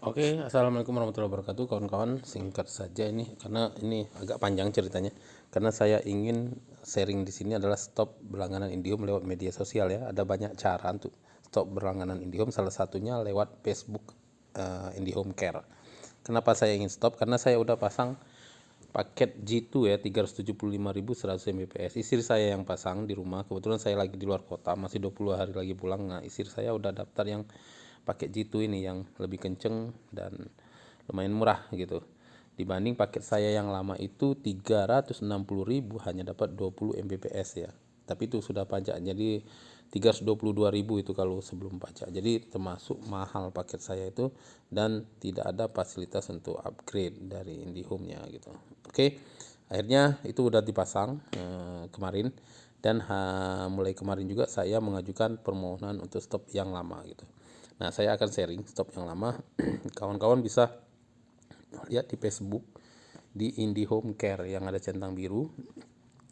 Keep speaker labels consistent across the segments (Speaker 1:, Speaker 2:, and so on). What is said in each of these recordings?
Speaker 1: Oke, assalamualaikum warahmatullahi wabarakatuh, kawan-kawan. Singkat saja ini, karena ini agak panjang ceritanya. Karena saya ingin sharing di sini adalah stop berlangganan IndiHome lewat media sosial ya. Ada banyak cara untuk stop berlangganan IndiHome. Salah satunya lewat Facebook IndiHome Care. Kenapa saya ingin stop? Karena saya udah pasang paket G2 ya, 375.100 Mbps. Istri saya yang pasang di rumah. Kebetulan saya lagi di luar kota, masih 20 hari lagi pulang. Nah, istri saya udah daftar yang paket G2 ini yang lebih kenceng dan lumayan murah gitu. Dibanding paket saya yang lama itu 360.000 hanya dapat 20 Mbps ya. Tapi itu sudah pajak, jadi 322.000 itu kalau sebelum pajak. Jadi termasuk mahal paket saya itu dan tidak ada fasilitas untuk upgrade dari IndiHome-nya gitu. Oke, akhirnya itu udah dipasang kemarin dan mulai kemarin juga saya mengajukan permohonan untuk stop yang lama gitu. Nah, saya akan sharing stop yang lama. Kawan-kawan bisa lihat di Facebook di IndiHome Care yang ada centang biru.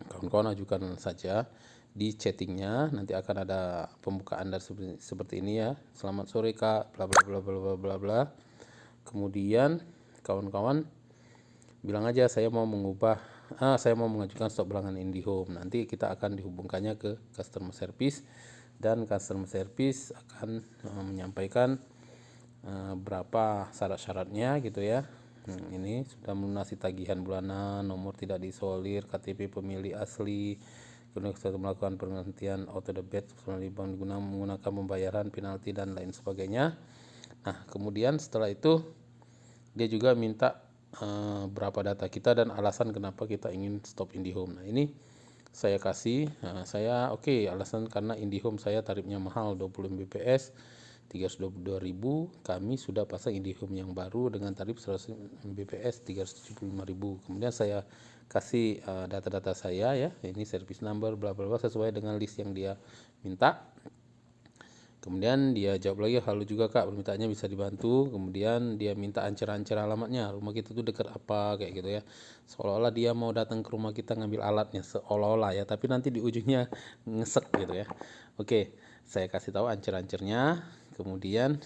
Speaker 1: Kawan-kawan ajukan saja di chattingnya, nanti akan ada pembukaan dari seperti ini ya. Selamat sore Kak, bla bla bla bla bla bla bla. Kemudian kawan-kawan bilang aja saya mau mengajukan stop berlangganan IndiHome. Nanti kita akan dihubungkannya ke customer service dan customer service akan menyampaikan berapa syarat-syaratnya gitu ya. Ini sudah melunasi tagihan bulanan, nomor tidak diisolir, KTP pemilik asli, kemudian kita melakukan penghentian auto debit menggunakan pembayaran penalti dan lain sebagainya. Nah, kemudian setelah itu dia juga minta berapa data kita dan alasan kenapa kita ingin stop IndiHome. Nah, ini saya kasih, saya oke, alasan karena IndiHome saya tarifnya mahal 20 Mbps 322.000, kami sudah pasang IndiHome yang baru dengan tarif 100 Mbps 375.000. Kemudian saya kasih data-data saya ya, ini service number bla bla bla sesuai dengan list yang dia minta. Kemudian dia jawab lagi, halo juga Kak, permintaannya bisa dibantu. Kemudian dia minta ancer-ancer alamatnya, rumah kita tuh dekat apa kayak gitu ya. Seolah-olah dia mau datang ke rumah kita ngambil alatnya, seolah-olah ya, tapi nanti di ujungnya ngesek gitu ya. Oke, saya kasih tahu ancer-ancernya. Kemudian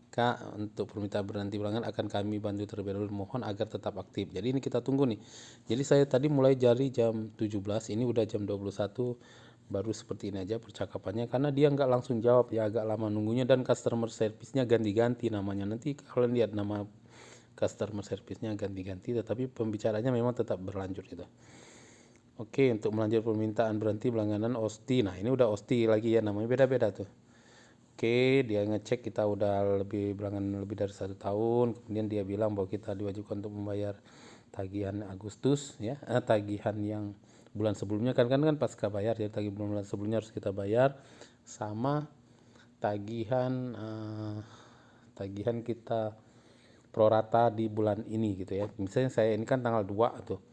Speaker 1: Kak, untuk permintaan berhenti pelanggan akan kami bantu terlebih dahulu, mohon agar tetap aktif. Jadi ini kita tunggu nih. Jadi saya tadi mulai dari jam 17, ini udah jam 21, baru seperti ini aja percakapannya karena dia nggak langsung jawab ya, agak lama nunggunya dan customer service-nya ganti-ganti namanya. Nanti kalau lihat nama customer service-nya ganti-ganti tetapi pembicaranya memang tetap berlanjut gitu. Oke, untuk melanjut permintaan berhenti pelangganan OSTI. Nah, ini udah OSTI lagi ya, namanya beda-beda tuh. Oke, dia ngecek kita udah berlangganan lebih dari 1 tahun. Kemudian dia bilang bahwa kita diwajibkan untuk membayar tagihan Agustus ya, tagihan yang bulan sebelumnya kan pasca bayar, jadi tagihan bulan sebelumnya harus kita bayar, sama tagihan tagihan kita prorata di bulan ini gitu ya. Misalnya saya ini kan tanggal 2 tuh.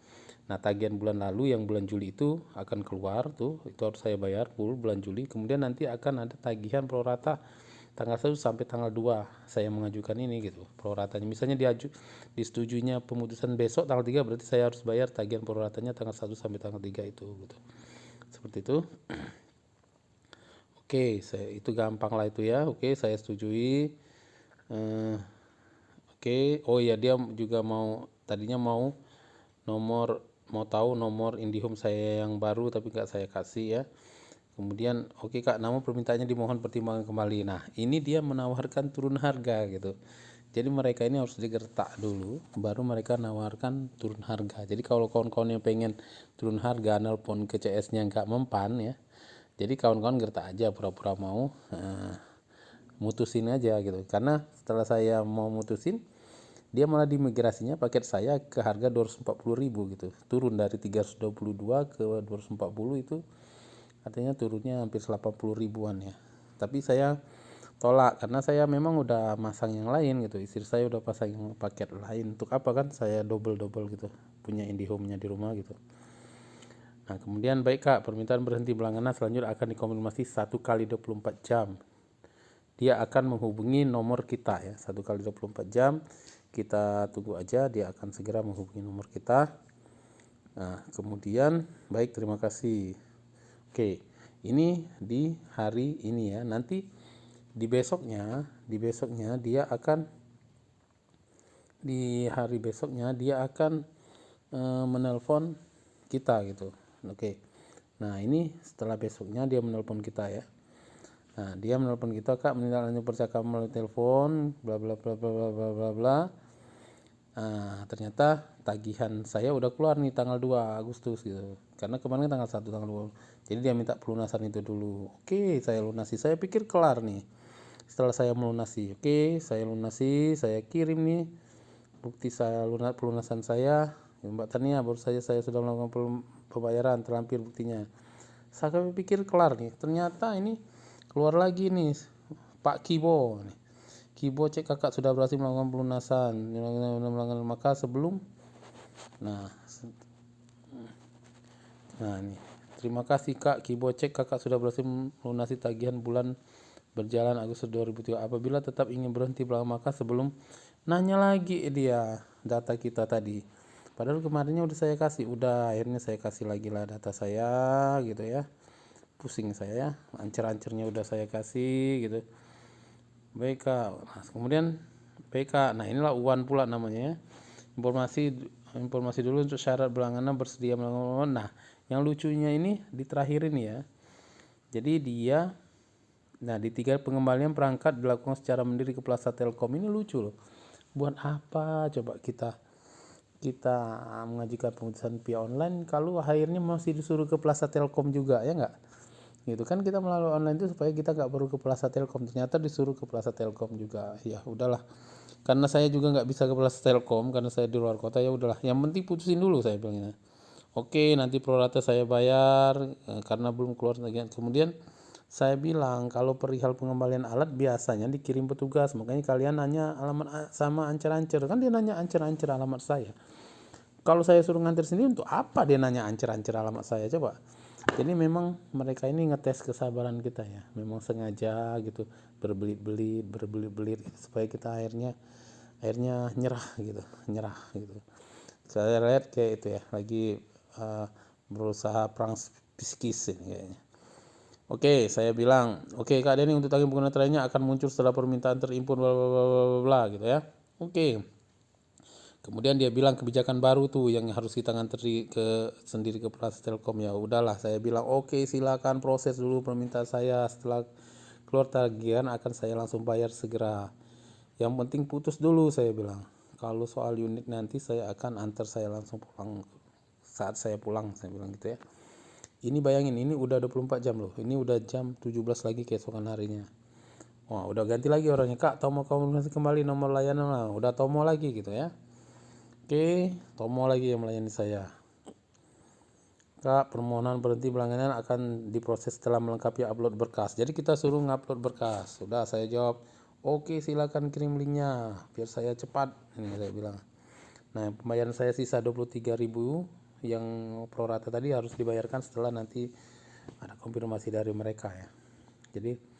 Speaker 1: Nah, tagihan bulan lalu yang bulan Juli itu akan keluar tuh, itu harus saya bayar full bulan Juli. Kemudian nanti akan ada tagihan prorata tanggal 1 sampai tanggal 2 saya mengajukan ini gitu proratanya. Misalnya disetujuinya pemutusan besok tanggal 3, berarti saya harus bayar tagihan proratanya tanggal 1 sampai tanggal 3 itu gitu. Seperti itu. Oke, itu gampang lah itu ya. Oke, saya setujui. Oke, oh ya, dia juga tadinya mau tahu nomor IndiHome saya yang baru tapi nggak saya kasih ya. Kemudian oke Kak, namun permintaannya dimohon pertimbangan kembali. Nah, ini dia menawarkan turun harga gitu. Jadi mereka ini harus digertak dulu, baru mereka nawarkan turun harga. Jadi kalau kawan-kawan yang pengen turun harga, nelpon ke CS-nya nggak mempan ya. Jadi kawan-kawan gertak aja, pura-pura mau mutusin aja gitu. Karena setelah saya mau mutusin, dia malah dimigrasinya paket saya ke harga 240.000 gitu. Turun dari 322 ke 240 itu artinya turunnya hampir 80 ribuan ya. Tapi saya tolak karena saya memang udah masang yang lain gitu. Istri saya udah pasang yang paket lain. Untuk apa kan saya double gitu punya IndiHome-nya di rumah gitu. Nah, kemudian baik Kak, permintaan berhenti berlangganan selanjutnya akan dikonfirmasi 1 kali 24 jam. Dia akan menghubungi nomor kita ya, 1 kali 24 jam. Kita tunggu aja, dia akan segera menghubungi nomor kita. Nah, kemudian baik, terima kasih. Oke, ini di hari ini ya. Nanti di besoknya dia akan di hari besoknya dia akan menelpon kita gitu. Oke. Nah, ini setelah besoknya dia menelpon kita ya. Nah, dia menelpon kita, Kak, menindaklanjuti percakapan melalui telepon, bla bla bla bla bla bla bla bla. Nah, ternyata tagihan saya udah keluar nih tanggal 2 Agustus gitu. Karena kemarin tanggal 1, tanggal 2. Jadi dia minta pelunasan itu dulu. Oke, saya lunasi. Saya pikir kelar nih. Setelah saya melunasi, oke, saya lunasi, saya kirim nih bukti saya pelunasan saya. Ya, Mbak Tania, baru saja saya sudah melakukan pembayaran, terlampir buktinya. Saya pikir kelar nih. Ternyata ini keluar lagi nih Pak Kibo nih. Kibo, cek kakak sudah berhasil melakukan pelunasan. Maka sebelum nah nih, terima kasih Kak Kibo, cek kakak sudah berhasil melunasi tagihan bulan berjalan Agustus 2003. Apabila tetap ingin berhenti maka sebelum nanya lagi dia data kita tadi. Padahal kemarinnya udah saya kasih, akhirnya saya kasih lagi lah data saya gitu ya. Pusing saya ya, ancer-ancernya udah saya kasih gitu. Baik Kak. Nah, kemudian PK. Nah, inilah UAN pula namanya ya. Informasi dulu untuk syarat berlangganan bersedia melakukan. Nah, yang lucunya ini di terakhir ini ya. Jadi dia di 3 pengembalian perangkat dilakukan secara mandiri ke Plaza Telkom. Ini lucu loh. Buat apa coba kita mengajukan pemutusan via online kalau akhirnya masih disuruh ke Plaza Telkom juga, ya enggak? Gitu kan, kita melalui online itu supaya kita nggak perlu ke Plaza Telkom, ternyata disuruh ke Plaza Telkom juga. Ya udahlah, karena saya juga nggak bisa ke Plaza Telkom karena saya di luar kota, ya udahlah, yang penting putusin dulu, saya bilangnya. Oke, nanti pro rata saya bayar karena belum keluar tagihan. Kemudian saya bilang kalau perihal pengembalian alat biasanya dikirim petugas, makanya kalian nanya alamat sama ancer-ancer. Kan dia nanya ancer-ancer alamat saya. Kalau saya suruh nganter sendiri, untuk apa dia nanya ancer-ancer alamat saya coba? Jadi memang mereka ini ngetes kesabaran kita ya, memang sengaja gitu, berbelit-belit gitu, supaya kita akhirnya nyerah gitu. Saya lihat kayak itu ya, lagi berusaha perang psikis ini kayaknya. Oke, saya bilang, oke Kak Denny, untuk tagihan pengguna lainnya akan muncul setelah permintaan terimpun bla bla bla bla bla gitu ya. Oke. Kemudian dia bilang kebijakan baru tuh yang harus kita nganter sendiri ke Plaza Telkom. Ya udahlah, saya bilang oke, silakan proses dulu permintaan saya, setelah keluar tagihan akan saya langsung bayar segera. Yang penting putus dulu, saya bilang. Kalau soal unit nanti saya akan antar saya langsung pulang saat saya pulang, saya bilang gitu ya. Ini bayangin, ini udah 24 jam loh. Ini udah jam 17 lagi keesokan harinya. Wah, udah ganti lagi orangnya. Kak, Tomo komunikasi kembali nomor layanan lah. Udah Tomo lagi gitu ya. Oke, Tomo lagi yang melayani saya. Kak, permohonan berhenti pelangganan akan diproses setelah melengkapi upload berkas. Jadi kita suruh ngupload berkas. Sudah, saya jawab, oke, silakan kirim linknya biar saya cepat. Ini saya bilang. Nah, pembayaran saya sisa 23.000 yang pro rata tadi harus dibayarkan setelah nanti ada konfirmasi dari mereka ya. Jadi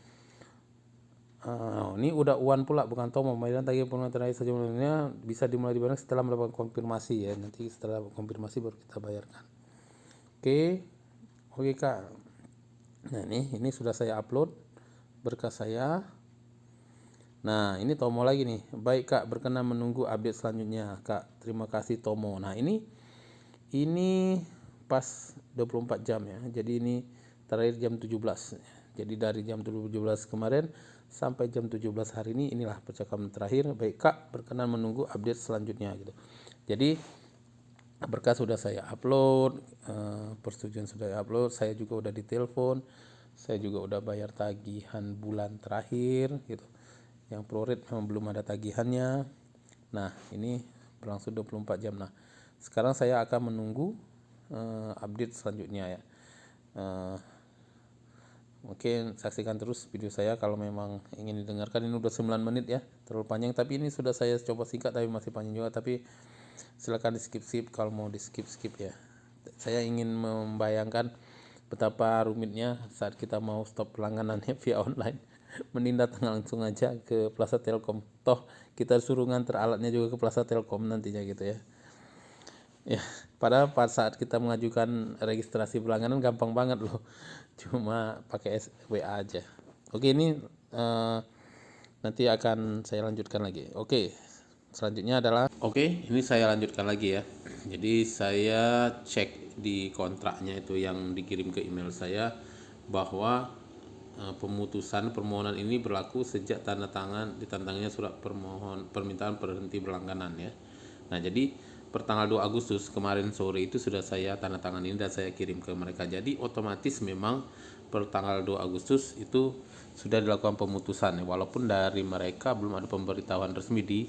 Speaker 1: ini udah UAN pula, bukan Tomo. Pembayaran tagihan pengeluaran terakhir sejumlahnya bisa dimulai dibayar setelah melakukan konfirmasi ya. Nanti setelah konfirmasi baru kita bayarkan. Oke Kak. Nah ini sudah saya upload berkas saya. Nah ini Tomo lagi nih. Baik Kak, berkenan menunggu update selanjutnya Kak. Terima kasih Tomo. Nah ini pas 24 jam ya. Jadi ini terakhir jam 17. Jadi dari jam 17 kemarin sampai jam 17 hari ini, inilah percakapan terakhir. Baik Kak, berkenan menunggu update selanjutnya gitu. Jadi berkas sudah saya upload, persetujuan sudah saya upload, saya juga udah ditelepon, saya juga udah bayar tagihan bulan terakhir gitu. Yang pro rate memang belum ada tagihannya. Nah ini berlangsung 24 jam. Nah sekarang saya akan menunggu update selanjutnya ya. Mungkin saksikan terus video saya kalau memang ingin didengarkan. Ini udah 9 menit ya, terlalu panjang, tapi ini sudah saya coba singkat tapi masih panjang juga. Tapi silakan di skip kalau mau di skip ya. Saya ingin membayangkan betapa rumitnya saat kita mau stop langganannya via online. Mending datang langsung aja ke Plaza Telkom, toh kita suruh nganter alatnya juga ke Plaza Telkom nantinya gitu ya. Ya, padahal pada saat kita mengajukan registrasi pelangganan gampang banget loh, cuma pakai WA aja. Oke, ini nanti akan saya lanjutkan lagi. Oke, selanjutnya adalah ini saya lanjutkan lagi ya. Jadi saya cek di kontraknya itu yang dikirim ke email saya bahwa pemutusan permohonan ini berlaku sejak tanda tangan ditantangnya surat permintaan berhenti berlangganan ya. Nah, jadi pertanggal 2 Agustus kemarin sore itu sudah saya tanda tangan ini dan saya kirim ke mereka. Jadi otomatis memang pertanggal 2 Agustus itu sudah dilakukan pemutusan ya, walaupun dari mereka belum ada pemberitahuan resmi di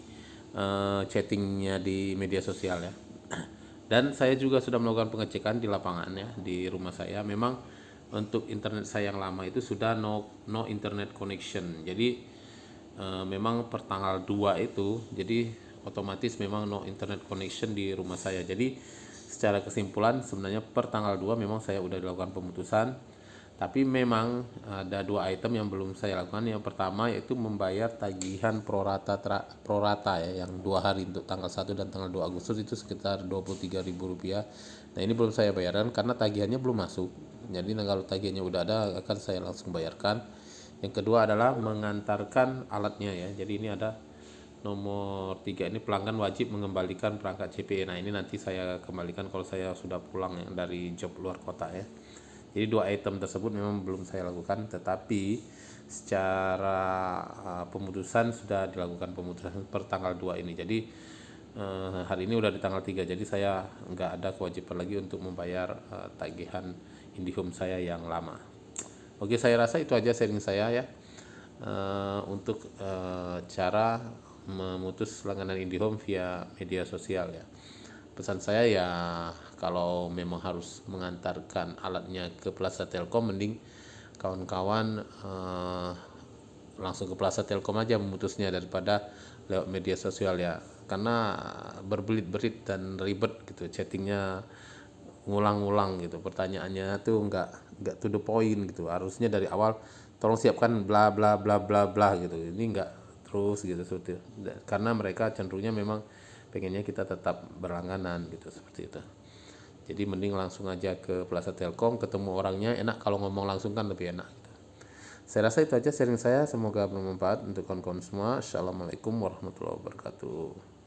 Speaker 1: chattingnya di media sosial ya. Dan saya juga sudah melakukan pengecekan di lapangan ya, di rumah saya. Memang untuk internet saya yang lama itu sudah no internet connection. Jadi memang per tanggal 2 itu, jadi otomatis memang no internet connection di rumah saya. Jadi secara kesimpulan sebenarnya per tanggal 2 memang saya udah dilakukan pemutusan. Tapi memang ada 2 item yang belum saya lakukan. Yang pertama yaitu membayar tagihan prorata ya, yang 2 hari untuk tanggal 1 dan tanggal 2 Agustus itu sekitar Rp23.000. Nah, ini belum saya bayarkan karena tagihannya belum masuk. Jadi kalau tagihannya udah ada akan saya langsung bayarkan. Yang kedua adalah mengantarkan alatnya ya. Jadi ini ada nomor 3 ini, pelanggan wajib mengembalikan perangkat CPE. Nah, ini nanti saya kembalikan kalau saya sudah pulang ya, dari job luar kota ya. Jadi 2 item tersebut memang belum saya lakukan, tetapi secara pemutusan sudah dilakukan pemutusan per tanggal 2 ini. Jadi hari ini udah di tanggal 3, jadi saya nggak ada kewajiban lagi untuk membayar tagihan IndiHome saya yang lama. Oke, saya rasa itu aja sharing saya ya untuk cara memutus langganan IndiHome via media sosial ya. Pesan saya ya, kalau memang harus mengantarkan alatnya ke Plaza Telkom, mending kawan-kawan langsung ke Plaza Telkom aja memutusnya daripada lewat media sosial ya, karena berbelit-belit dan ribet gitu, chattingnya ngulang-ngulang gitu, pertanyaannya tuh nggak to the point gitu. Harusnya dari awal tolong siapkan bla bla bla bla bla gitu, ini nggak terus gitu seperti itu. Karena mereka cenderungnya memang pengennya kita tetap berlangganan gitu, seperti itu. Jadi mending langsung aja ke Plaza Telkom, ketemu orangnya enak, kalau ngomong langsung kan lebih enak gitu. Saya rasa itu aja sharing saya, semoga bermanfaat untuk kawan-kawan semua. Assalamualaikum warahmatullahi wabarakatuh.